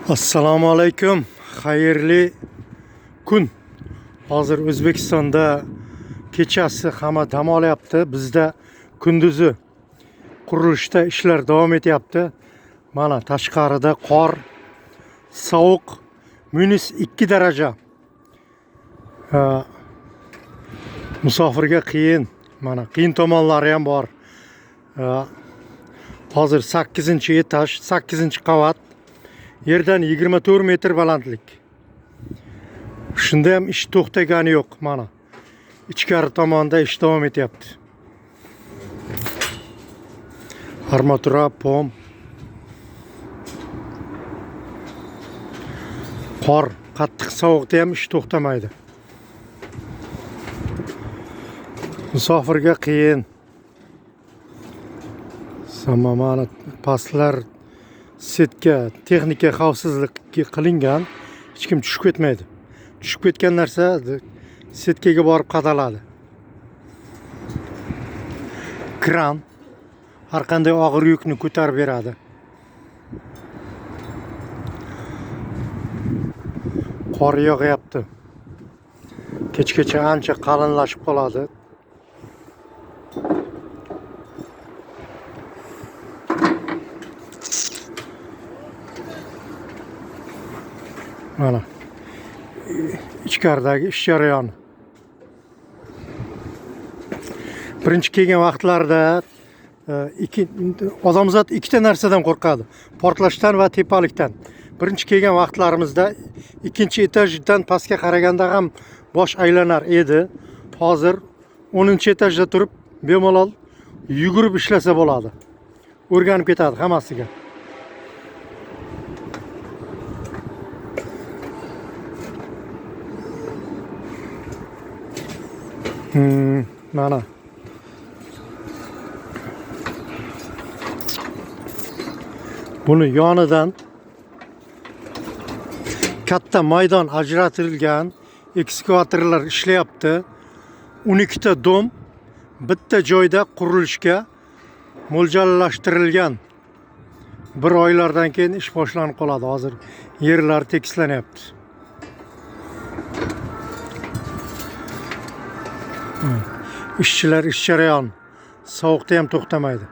Assalomu alaykum. Xayrli kun. Hozir O'zbekistonda kechasi hamma dam olyapti. Bizda kunduzi qurilishda ishlar davom etyapti. Mana tashqarida qor, sovuq, -2 daraja. Musofirga qiyin. Mana qiyin tomonlari ham bor. Hozir 8-etaj, 8-qavat. Yerdan 24 metr balandlik. Shunda ham ish to'xtagani yo'q. Mana ichkari tomonda ish davom etyapti. Armatura, pom. Qor, qattiq sovuqda ham ish to'xtamaydi. Musofirga qiyin. Mana pastlar setka texnika xavfsizlikka qilingan, hech kim tushib ketmaydi. Tushib ketgan narsa setkaga borib qadaladi. Kran har qanday og'ir yukni ko'tarib beradi. Qor yog'yapti. Kechgacha ancha qalinlashib qoladi. Mana ichkaridagi ish jarayoni. Birinchi kelgan vaqtlarda odamzod ikkita narsadan qo'rqadi: portlashdan va tepalikdan. Birinchi kelgan vaqtlarimizda ikkinchi etajdan pastga qaraganda ham bosh aylanar edi. Hozir 10-etajda turib bemalol yugurib ishlasa bo'ladi. O'rganib ketadi hammasiga. Mana buni yonidan katta maydon ajratilgan, ekskavatorlar ishlayapti. 12 ta dom bitta joyda qurilishga mo'ljallashtirilgan. Bir oylardan keyin ish boshlanib qoladi. Hozir yerlar tekislanyapti. Ishchilar ish jarayoni. Sovuqda ham to'xtamaydi.